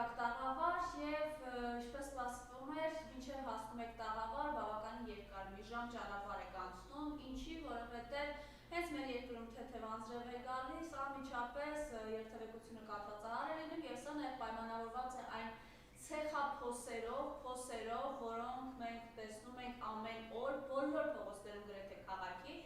եկաք տաղավար և ինչպես սպասվում էր, մինչև հասնում եք տաղավար, բավականին երկար մի ժամ ճանապարհ եք անցնում, ինչի, որովհետև հենց մեր երկրում թեթև անձրև է գալիս, անմիջապես երթևեկությունը կաթվածահար է լինում և սա նաև պայմանավորված է այն ցեխափոսերով, որոնք մենք տեսնում ենք ամեն օր բոլոր փողոցներում գրեթե քաղաքի։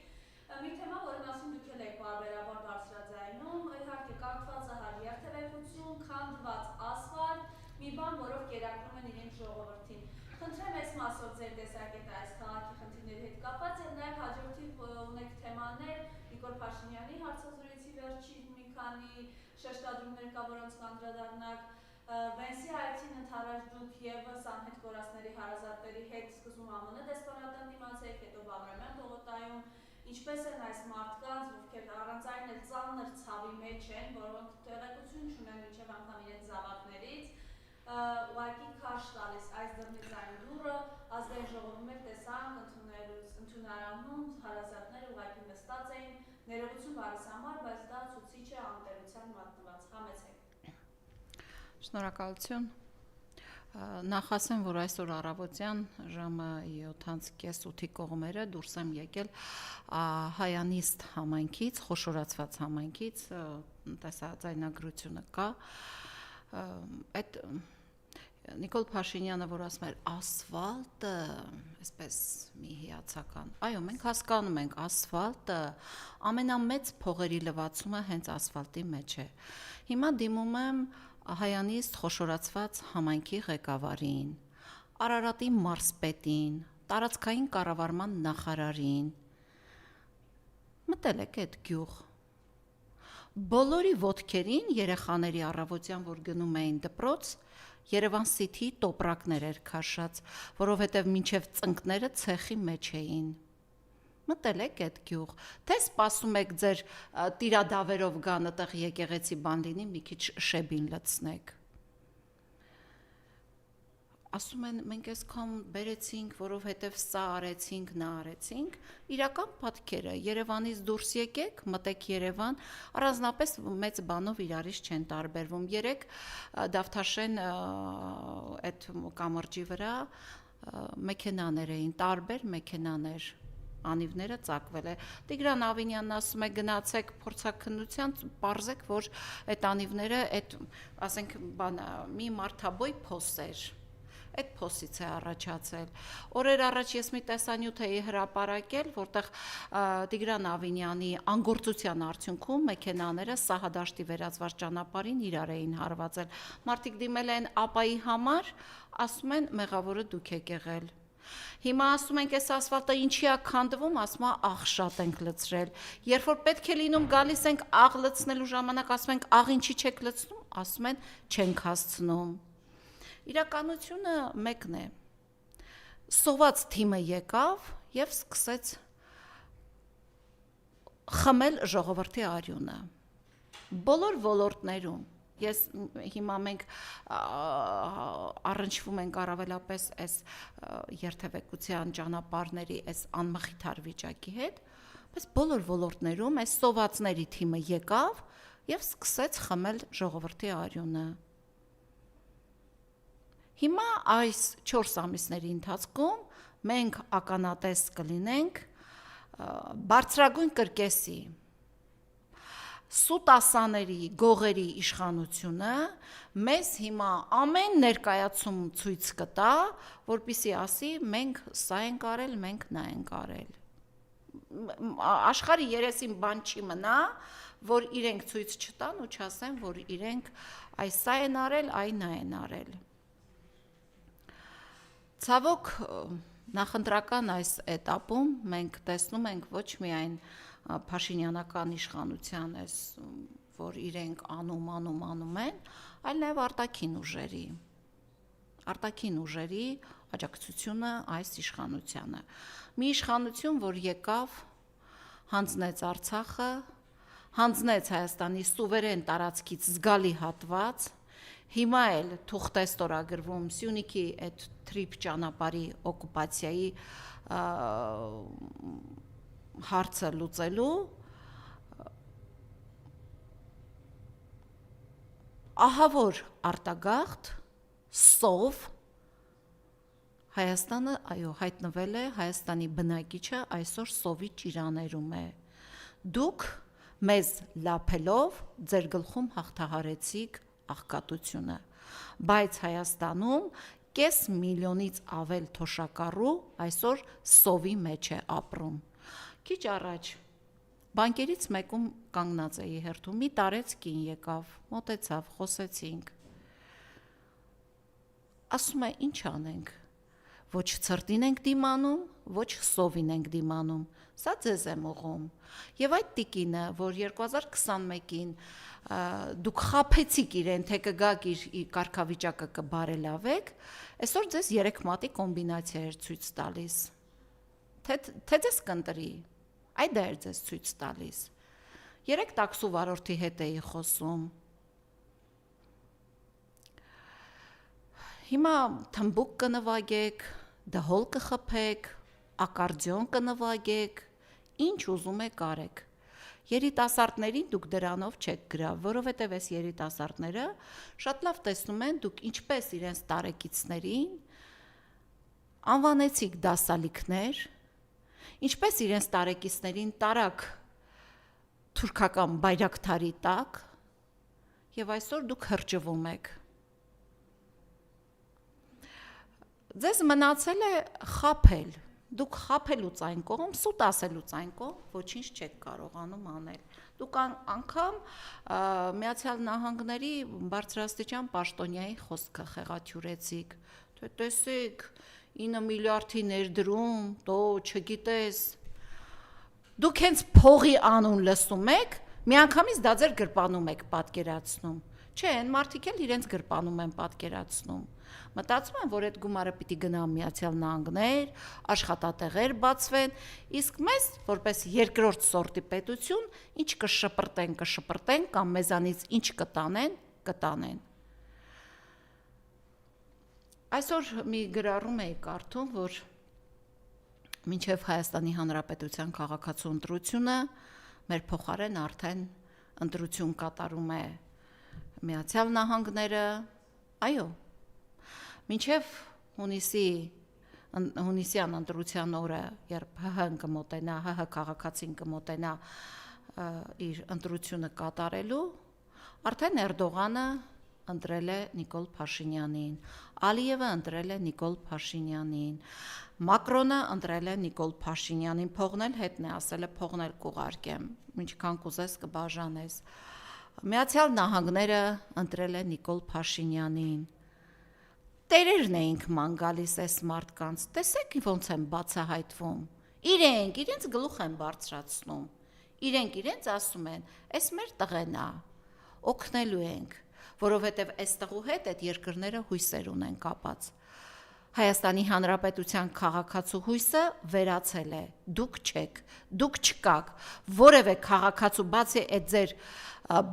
Մի թեմա, որի մասին դուք էլ եք պարբերաբար բարձրաձայնում, իհարկե կաթվածահար երթևեկություն, քանդված ասֆալտ, մի բան, որով կերակրում են իրենց ժողովրդին։ Խնդրեմ այս մասով ձեր տեսակետը այս քաղաքի խնդիրների հետ կապված եւ նաև հաջորդի ունեք թեմաներ Նիկոլ Փաշինյանի հարցազրույցի վերջին մի քանի շեշտադրումներ կա, որոնց կանդրադառնաք, Վենսի այցին ընդառաջ դուք եւս անհետ կորածների հարազատների հետ սկզբում ԱՄՆ դեսպանատան դիմացեք, հետո Բաղրամյան Պողոտայում, ինչպես են այս մարդկանց, ովքեր առանց այն էլ ծանր ցավի մեջ են, որոնք տեղեկություն չունեն մինչև անգամ իրենց զավակներից, ուղղակի քարշ տալիս այս դռնից այն դուռը, ազգային ժողովում էլ տեսանք ընդունարանում հարազատները ուղղակի նստած էին, ներողություն բարիս համար, բայց դա ցուցիչ է անտերության մատնված, համեցեք։ Շնորհակալություն։ Նախ ասեմ, որ այսօր առավոտյան ժամը 7:30-8-ի կողմերը դուրս եմ եկել Հայանիստ համայնքից, խոշորացված համայնքից, տեսաձայնագրությունը կա։ Այդ Նիկոլ Փաշինյանը, որ ասում էր ասֆալտը, այսպես մի հիացական։ Այո, մենք հասկանում ենք, ասֆալտը ամենամեծ փողերի լվացումը հենց ասֆալտի մեջ է։ Հիմա դիմում եմ Հայանիստ խոշորացված համայնքի ղեկավարին, Արարատի մարզպետին, տարածքային կառավարման նախարարին։ Մտել եք այդ գյուղ։ Բոլորի ոտքերին երեխաների առավոտյան, որ գնում էին դպրոց, Երևան City տոպրակներ էր քաշած, որովհետև մինչև ծնկները ցեխի մեջ էին։ Մտել եք այդ գյուղ, թե սպասում եք ձեր տիրադավերով գան այդտեղ եկեղեցի բան լինի, մի քիչ շեբին լցնեք։ Ասում են, մենք այսքան բերեցինք, որովհետև սա արեցինք, նա արեցինք, իրական պատկերը, Երևանից դուրս եկեք, մտեք Երևան, առանձնապես մեծ բանով իրարից չեն տարբերվում։ Երեք Դավթաշեն այդ կամրջի վրա մեքենաներ էին, տարբեր մեքենաներ, անիվները ծակվել է։ Տիգրան Ավինյանն ասում է գնացեք փորձաքննության, պարզեք, որ այդ անիվները, այդ ասենք բան, մի մարդաբոյ փոս էր։ Այդ փոսից է առաջացել։ Օրեր առաջ ես մի տեսանյութ էի հրապարակել, որտեղ Տիգրան Ավինյանի անգործության արդյունքում մեքենաները Սահադաշտի վերածված ճանապարհին իրար էին հարվածել։ Մարդիկ դիմել են ապայի համար, ասում են մեղավորը դուք եք եղել։ Հիմա ասում ենք, այս ասֆալտը ինչի է քանդվում, ասում է աղ շատ ենք լցրել։ Երբ որ պետք է լինում գալիս ենք աղ լցնելու ժամանակ, ասում ենք աղ ինչի չեք լցնում, ասում են չենք հասցնում։ Իրականությունը մեկն է։ Սոված թիմը եկավ եւ սկսեց խմել ժողովրդի արյունը։ Բոլոր ոլորտներում։ Ես հիմա մենք առնչվում ենք առավելապես այս երթևեկության ճանապարհների այս անմխիթար վիճակի հետ, բայց բոլոր ոլորտներում այս սովածների թիմը եկավ եւ սկսեց խմել ժողովրդի արյունը։ Հիմա այս 4 ամիսների ընթացքում մենք ականատես կլինենք բարձրագույն կրկեսի սուտասաների, գողերի իշխանությունը մեզ հիմա ամեն ներկայացում ցույց կտա, որպեսզի ասի մենք սա ենք արել, մենք նա ենք արել։ Աշխարհի երեսին բան չի մնա, որ իրենք ցույց չտան ու չասեն, որ իրենք այս սա են արել, այ նա են արել։ Ցավոք նախընտրական այս этаպում մենք տեսնում ենք ոչ միայն Փաշինյանական իշխանության այս, որ իրենք անում են, այլ նաև արտաքին ուժերի աջակցությունը այս իշխանությանը։ Մի իշխանություն, որ եկավ, հանձնեց Արցախը, հանձնեց Հայաստանի սուվերեն տարածքից զգալի հատված, հիմա էլ թուղթ է ստորագրվում Սյունիքի այդ թրիփ ճանապարհի օկուպացիայի հարցը լուծելու, ահավոր արտագաղթ, սով, Հայաստանը, այո, հայտնվել է Հայաստանի բնակիչը այսօր սովի ճիրաներում է։ Դուք մեզ լափելով ձեր գլխում հաղթահարեցիք աղքատությունը, բայց Հայաստանում կես միլիոնից ավել թոշակառու այսօր սովի մեջ է ապրում։ Քիչ առաջ բանկերից մեկում կանգնած էի հերթում, մի տարեց կին եկավ, մոտեցավ, խոսեցինք։ Ասում է, ինչ անենք։ Ոչ ցրտին ենք դիմանում, ոչ սովին ենք դիմանում, սա ձեզ եմ ուղում։ Եվ այդ տիկինը, որ 2021-ին դուք խափեցիք իրեն, թե կգաք իր կարգավիճակը կբարելավեք, այսօր ձեզ 3 մատի կոմբինացիա էր ցույց տալիս։ Թե ձեզ կընտրի, այդ դա էր ձեզ ցույց տալիս։ 3 տաքսու վարորդի հետ էի խոսում։ Հիմա թմբուկ կնվագեք, դհոլ կխփեք, ակարդեոն կնվագեք, ինչ ուզում եք արեք։ Երիտասարդներին դուք դրանով չեք գրա, որովհետև այս երիտասարդները շատ լավ տեսնում են դուք ինչպես իրենց տարեկիցներին անվանեցիք դասալիքներ, ինչպես իրենց տարեկիցներին տարակ թուրքական բայրակթարի տակ, եւ այսօր դուք հրճվում եք։ Ձեզ մնացել է խափել, դուք խափելուց այն կողմ, սուտ ասելուց այն կողմ, ոչինչ չեք կարողանում անել։ Դուք անգամ Միացյալ Նահանգների բարձրաստիճան պաշտոնյայի խոսքը խեղաթյուրեցիք, թե տեսեք 9 միլիարդի ներդրում, տո չգիտես։ Դուք հենց փողի անուն լսում եք, միանգամից դա ձեր գրպանում եք պատկերացնում։ Չէ, այն մարդիկ էլ իրենց գրպանում են պատկերացնում։ Մտածում են, որ այդ գումարը պիտի գնա Միացյալ Նահանգներ, աշխատատեղեր բացվեն, իսկ մեզ, որպես երկրորդ սորտի պետություն, ինչ կշպրտեն, կամ մեզանից ինչ կտանեն։ Այսօր մի գրառում էի կարդում, որ մինչև Հայաստանի Հանրապետության քաղաքացու ընտրությունը մեր փոխարեն արդեն ընտրություն կատարում է Միացյալ Նահանգները, այո, մինչև հունիսյան ընտրության օրը, երբ ՀՀ-ն կմոտենա, ՀՀ քաղաքացին կմոտենա իր ընտրությունը կատարելու, արդեն Էրդողանը ընտրել է Նիկոլ Փաշինյանին, Ալիևը ընտրել է Նիկոլ Փաշինյանին, Մակրոնը ընտրել է Նիկոլ Փաշինյանին, փողնել հետն է, ասել է փողնել կուղարկեմ, ինչքան կուզես կբաժանես։ Միացյալ Նահանգները ընտրել է Նիկոլ Փաշինյանին։ Տերերն էինք ման գալիս այս մարդկանց, տեսեք ոնց են բացահայտվում։ Իրենց գլուխ են բարձրացնում։ Իրենց ասում են, այս մեր տղեն է, օգնելու ենք, որովհետև այս տղու հետ այդ երկրները հույսեր ունեն կապած։ Հայաստանի Հանրապետության քաղաքացու հույսը վերացել է, դուք չեք, դուք չկաք, որևէ քաղաքացու բացի այդ ձեր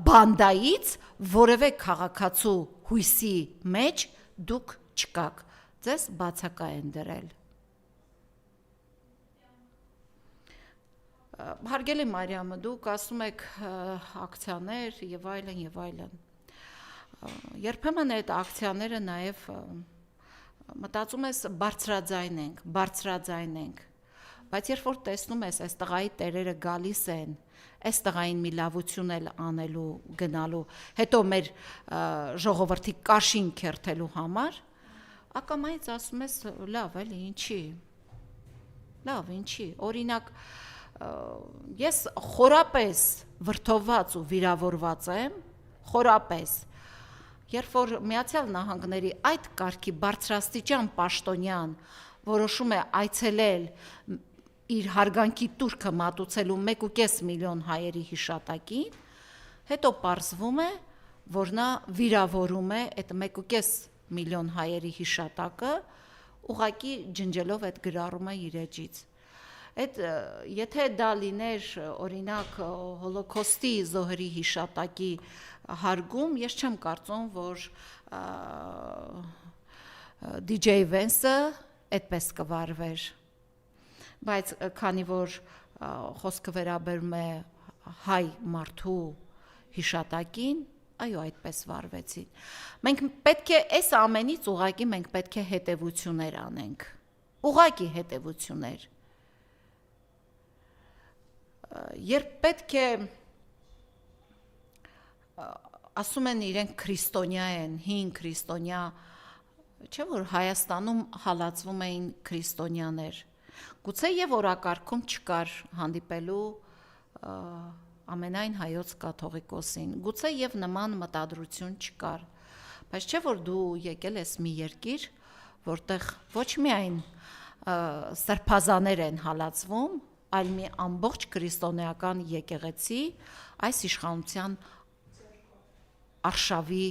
բանդայից, որևէ քաղաքացու հույսի մեջ դուք չկաք, ձեզ բացակա են դրել։ Հարգելի Մարիամը, դուք ասում եք ակցիաներ եւ այլն։ Երբեմն այդ ակցիաները նաեւ մտածում ես բարձրաձայնենք, բայց երբ որ տեսնում ես այս տղայի տերերը գալիս են, այս տղային մի լավություն էլ անելու, գնալու, հետո մեր ժողովրդի կաշին քերթելու համար, ակամայից ասում ես, լավ էլի, ինչի, օրինակ, ես խորապես վրդովված ու վիրավորված եմ, խորապես, երբ որ Միացյալ Նահանգների այդ կարգի բարձրաստիճան պաշտոնյան որոշում է այցելել իր հարգանքի տուրքը մատուցելու 1.5 միլիոն հայերի հիշատակին, հետո պարզվում է, որ նա վիրավորում է այդ 1.5 միլիոն հայերի հիշատակը, ուղղակի ջնջելով այդ գրառումը իր էջից։ Եթե դա լիներ օրինակ հոլոկոստի զոհերի հիշատակի հարգում, ես չեմ կարծում, որ DJ Vance-ը այդպես կվարվեր, բայց քանի որ խոսքը վերաբերում է հայ մարդու հիշատակին, այո, այդպես վարվեցին։ Մենք պետք է այս ամենից ուղղակի մենք պետք է հետևություններ անենք։ Ուղղակի հետևություններ։ Երբ պետք է ասում են իրենք քրիստոնյա են, հին քրիստոնյա, չէ՞ որ Հայաստանում հալածվում էին քրիստոնյաներ։ Գուցե եւ օրակարգում չկար հանդիպելու ամենայն հայոց կաթողիկոսին, գուցե եւ նման մտադրություն չկար, բայց չէ՞ որ դու եկել ես մի երկիր, որտեղ ոչ միայն սրբազաներ են հալածվում, այլ մի ամբողջ քրիստոնեական եկեղեցի այս իշխանության արշավի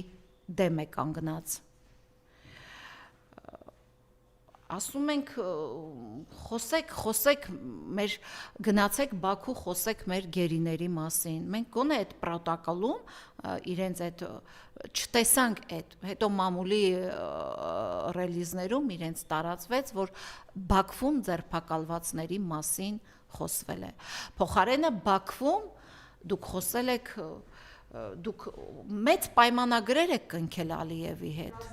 դեմ է կանգնած։ Ասում ենք խոսեք մեր գնացեք Բաքու խոսեք մեր գերիների մասին։ Մենք գոնե այդ պրոտոկոլում իրենց այդ չտեսանք այդ, հետո մամուլի ռելիզներում իրենց տարածվեց, որ Բաքվում ձերբակալվածների մասին խոսվել է։ Փոխարենը Բաքվում դուք խոսել եք, դուք մեծ պայմանագրեր եք կնքել Ալիևի հետ։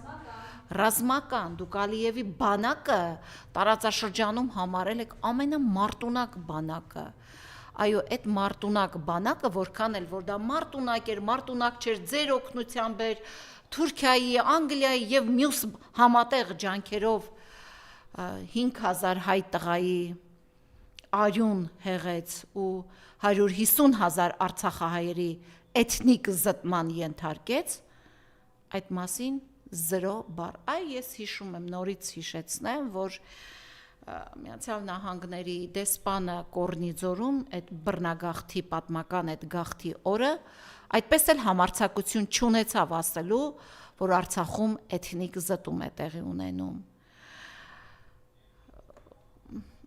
Ռազմական, դուք Ալիևի բանակը տարածաշրջանում համարել եք ամենամարտունակ բանակը։ Այո, այդ մարտունակ բանակը, որքան էլ որ դա մարտունակ չէր ձեր օգնությամբ էր Թուրքիայի, Անգլիայի եւ մյուս համատեղ ջանքերով 5000 հայ տղայի արյուն հեղեց ու 150,000 արցախահայերի էթնիկ զտման ենթարկեց, այդ մասին 0 բառ։ Այ ես հիշում եմ, նորից հիշեցնեմ, որ Միացյալ Նահանգների դեսպանը Կորնիձորում այդ բռնագաղթի պատմական այդ գաղթի օրը այդպես էլ համարձակություն չունեցավ ասելու, որ Արցախում էթնիկ զտում է տեղի ունենում։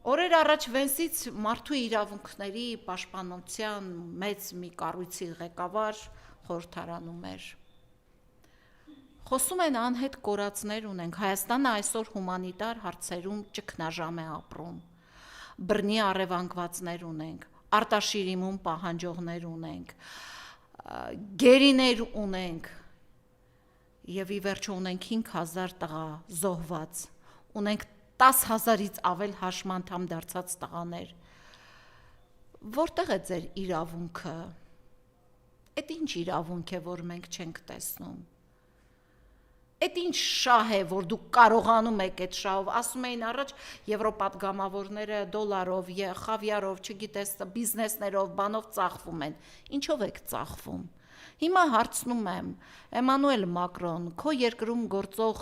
Օրեր առաջ Վենսից մարդու իրավունքների պաշտպանության մեծ մի կառույցի ղեկավար խորհրդարանում էր։ Խոսում են անհետ կորածներ ունենք, Հայաստանը այսօր հումանիտար հարցերում ճգնաժամ է ապրում, բռնի առևանգվածներ ունենք, արտաշիրիմում պահանջողներ ունենք, գերիներ ունենք եւ ի վերջո ունենք 5000 տղա զոհված, ունենք 10,000-ից ավել հաշմանդամ դարձած տղաներ։ Որտեղ է ձեր իրավունքը։ Այդ ինչ իրավունք է, որ մենք չենք տեսնում։ Այդ ինչ շահ է, որ դուք կարողանում եք այդ շահով, ասում էին առաջ եվրոպատգամավորները դոլարով, խավիարով, չգիտես, բիզնեսներով, բանով ծախվում են։ Ինչով եք ծախվում։ Հիմա հարցնում եմ, Էմանուել Մակրոն, քո երկրում գործող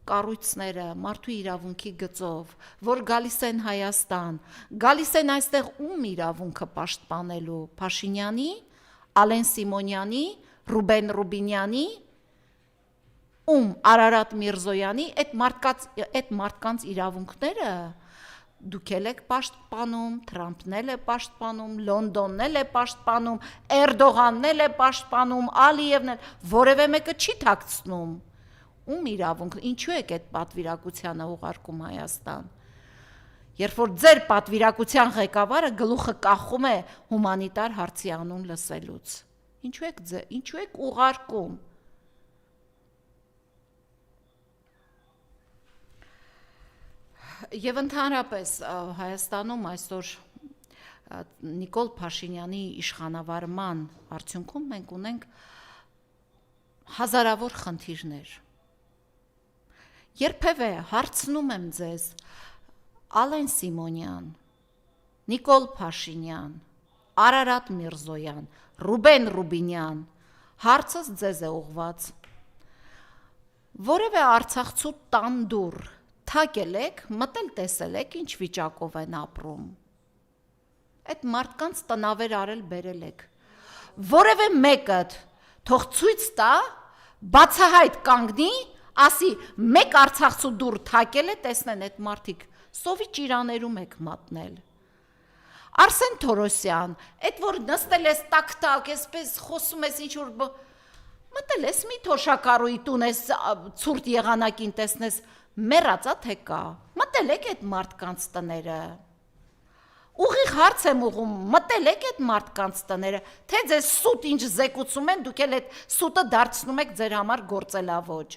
կառույցները մարդու իրավունքի գծով, որ գալիս են Հայաստան, գալիս են այստեղ ում իրավունքը պաշտպանելու, Փաշինյանի, Ալեն Սիմոնյանի, Ռուբեն Ռուբինյանի, ում Արարատ Միրզոյանի, այդ մարդկանց իրավունքները դուք եք պաշտպանում, Թրամփն է պաշտպանում, Լոնդոնն է պաշտպանում, Էրդողանն է պաշտպանում, Ալիևն է, որևէ մեկը չի թաքցնում։ Ում իրավունք, ինչու եք այդ պատվիրակությանը ուղարկում Հայաստան։ Երբ որ ձեր պատվիրակության ղեկավարը գլուխը կախում է հումանիտար հարցի անուն լսելուց։ Ինչու եք ուղարկում։ Եվ ընդհանրապես Հայաստանում այսօր Նիկոլ Փաշինյանի իշխանավարման արդյունքում մենք ունենք հազարավոր խնդիրներ։ Երբևէ հարցնում եմ ձեզ, Ալեն Սիմոնյան, Նիկոլ Փաշինյան, Արարատ Միրզոյան, Ռուբեն Ռուբինյան, հարցս ձեզ է ուղված։ Որևէ արցախցու տան դուռ թակել եք, մտել տեսել եք, ինչ վիճակով են ապրում։ Այդ մարդկանց տնավեր արել բերել եք։ Որևէ մեկը թող ցույց տա, բացահայտ կանգնի, ասի մեկ արցախցու դուռ թակել է, տեսնեն այդ մարդիկ սովի ճիրաներում եք մատնել։ Արսեն Թորոսյան, այդ որ նստել ես տակ-տակ, այսպես խոսում ես ինչ-որ մտել ես մի թոշակառուի տուն ես ցուրտ եղանակին տեսնես, մեռածա թե կա, մտել եք այդ մարդկանց տները։ Ուղիղ հարց եմ ուղում, մտել եք այդ մարդկանց տները, թե ձեզ սուտ ինչ զեկուցում են, դուք էլ այդ սուտը դարձնում եք ձեր համար գործելավոճ։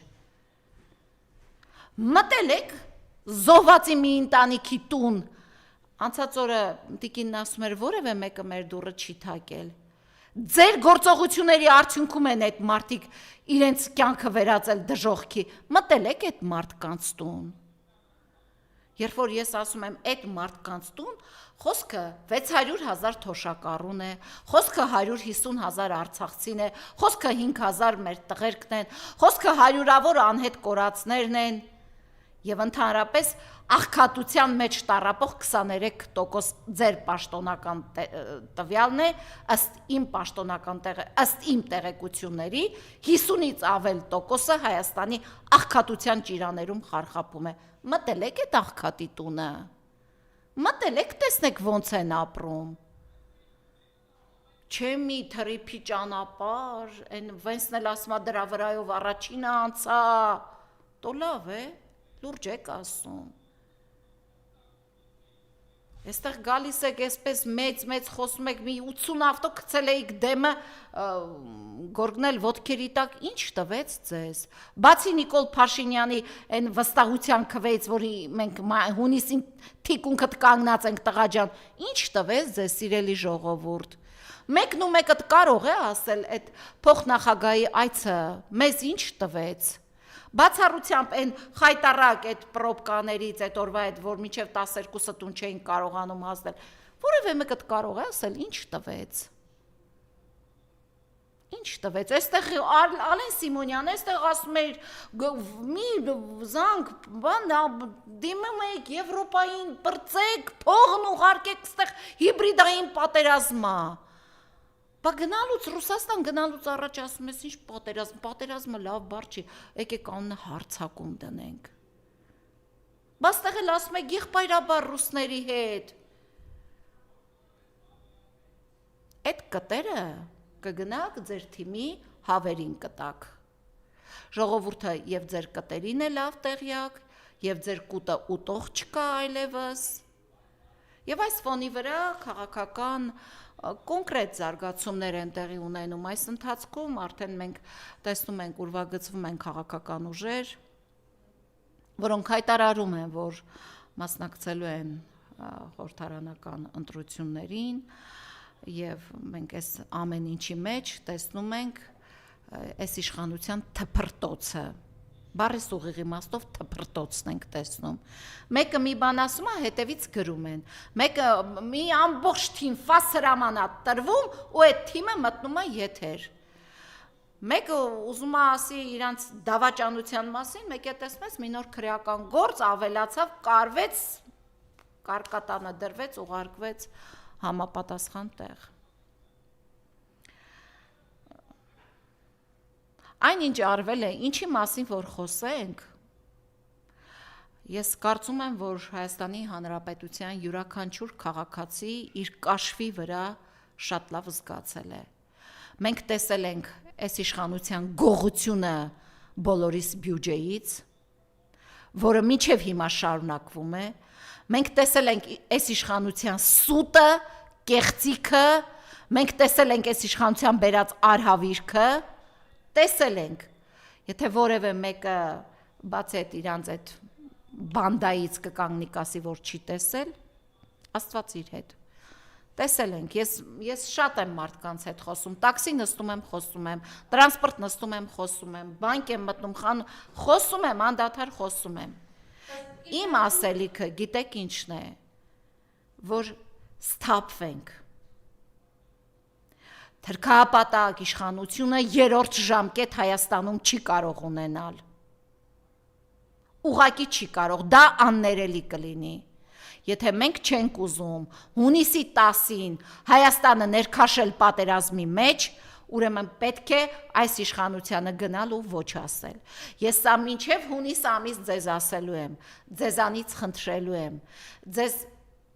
Մտել եք զոհվածի մի ընտանիքի տուն, անցած օրը տիկինն ասում էր, որևէ մեկը մեր դուռը չի թակել։ Ձեր գործողությունների արդյունքում են այդ մարդիկ իրենց կյանքը վերածել դժոխքի, մտել եք այդ մարդկանց տուն։ Երբ որ ես ասում եմ այդ մարդկանց տուն, խոսքը 600,000 թոշակառուն է, խոսքը 150,000 արցախցին է, խոսքը 5,000 մեր տղերքն են, խոսքը հարյուրավոր անհետ կորածներն են, եւ ընդհանրապես աղքատության մեջ տառապող 23% ձեր պաշտոնական տվյալն է, ըստ իմ տեղեկությունների 50-ից ավել տոկոսը Հայաստանի աղքատության ճիրաներում խարխափում է։ Մտել եք այդ աղքատի տունը, մտել եք տեսնեք ոնց են ապրում։ Չէ մի թրիփի ճանապարհ, այն Վենսն էլ ասում է դրա վրայով առաջինը անցա, տո լավ է, լուրջ եք ասում։ Այստեղ գալիս եք այսպես մեծ խոսում եք, մի 80 ավտո գցել էիք դեմը գորգնել ոտքերի տակ, ինչ տվեց ձեզ։ Բացի Նիկոլ Փաշինյանի այն վստահության քվեից, որի մենք հունիսին թիկունքդ կանգնած ենք տղա ջան, ինչ տվեց ձեզ սիրելի ժողովուրդ։ Մեկն ու մեկդ կարող է ասել այդ փոխնախագահի այցը մեզ ինչ տվեց։ Բացառությամբ այն խայտարակ այդ պրոբկաներից այդ օրվա այդ որ մինչև 12-ը տուն չէին կարողանում հասնել, որևէ մեկը կարող է ասել ինչ տվեց։ Ինչ տվեց։ Այստեղ Ալեն Սիմոնյանը այստեղ ասում էր մի զանգ, բան դիմում եք Եվրոպային բրծեք, փողն ուղարկեք այստեղ հիբրիդային պատերազմա։ Բա գնալուց Ռուսաստան գնալուց առաջ ասում ես ինչ պատերազմը լավ բառ չի, եկեք անունը հարձակում դնենք։ Բա ստեղ էլ ասում եք եղբայրաբար ռուսների հետ։ Այդ կտերը կգնաք ձեր թիմի հավերին կտակ։ Ժողովուրդը եւ ձեր կտերին է լավ տեղյակ, եւ ձեր կուտը ուտող չկա այլևս։ Եվ այս ֆոնի վրա քաղաքական կոնկրետ զարգացումներ են տեղի ունենում այս ընթացքում, արդեն մենք տեսնում ենք ուրվագծվում են քաղաքական ուժեր, որոնք հայտարարում են, որ մասնակցելու են խորհրդարանական ընտրություններին, եւ մենք այս ամեն ինչի մեջ տեսնում ենք այս իշխանության թփրտոցը։ Բարիս ուղիղ իմաստով թփրտոցն ենք տեսնում։ Մեկը մի բան ասում է, հետևից գրում են։ Մեկը մի ամբողջ թիմ ֆաս հրամանա տրվում ու այդ թիմը մտնում է եթեր։ Մեկը ուզում է ասի իրանց դավաճանության մասին, մեկը տեսնես մի նոր քրեական գործ ավելացավ, կարվեց, կարկատանը դրվեց, ուղարկվեց համապատասխան տեղ։ Այնինչ արվել է, ինչի մասին որ խոսենք, ես կարծում եմ, որ Հայաստանի Հանրապետության յուրաքանչյուր քաղաքացի իր կաշվի վրա շատ լավ զգացել է։ Մենք տեսել ենք այս իշխանության գողությունը բոլորիս բյուջեից, որը մինչև հիմա շարունակվում է, մենք տեսել ենք այս իշխանության սուտը, կեղծիքը, մենք տեսել ենք այս իշխանության բերած արհավիրքը, տեսել ենք, եթե որևէ մեկը բացի այդ իրանց այդ բանդայից կկանգնի կասի, որ չի տեսել, Աստված իր հետ, տեսել ենք, ես շատ եմ մարդկանց հետ խոսում, տաքսի նստում եմ, խոսում եմ, տրանսպորտ նստում եմ, խոսում եմ, բանկ եմ մտնում, խոսում եմ, անդադար խոսում եմ, իմ ասելիքը, գիտեք ինչն է, որ սթափվենք, թրքահապատակ իշխանությունը երրորդ ժամկետ Հայաստանում չի կարող ունենալ։ Ուղղակի չի կարող, դա աններելի կլինի։ Եթե մենք չենք ուզում հունիսի 10-ին Հայաստանը ներքաշել պատերազմի մեջ, ուրեմն պետք է այս իշխանությանը գնալ ու ոչ ասել։ Ես սա մինչև հունիս ամիս ձեզ ասելու եմ, ձեզանից խնդրելու եմ, ձեզ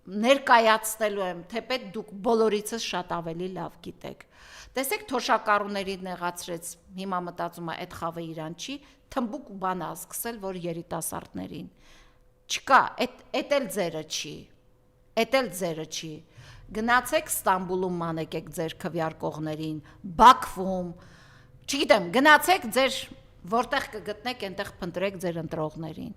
ներկայացնելու եմ, թեպետ դուք բոլորիցս շատ ավելի լավ գիտեք։ Տեսեք թոշակառուների նեղացրեց, հիմա մտածում է այդ խավը իրան չի, թմբուկ բան է սկսել, որ երիտասարդներին։ Չկա, էդ էլ ձերը չի։ Էդ էլ ձերը չի։ Գնացեք Ստամբուլում մանեկեք ձեր քվեարկողներին, Բաքվում, չգիտեմ, գնացեք ձեր որտեղ կգտնեք, այնտեղ փնտրեք ձեր ընտրողներին։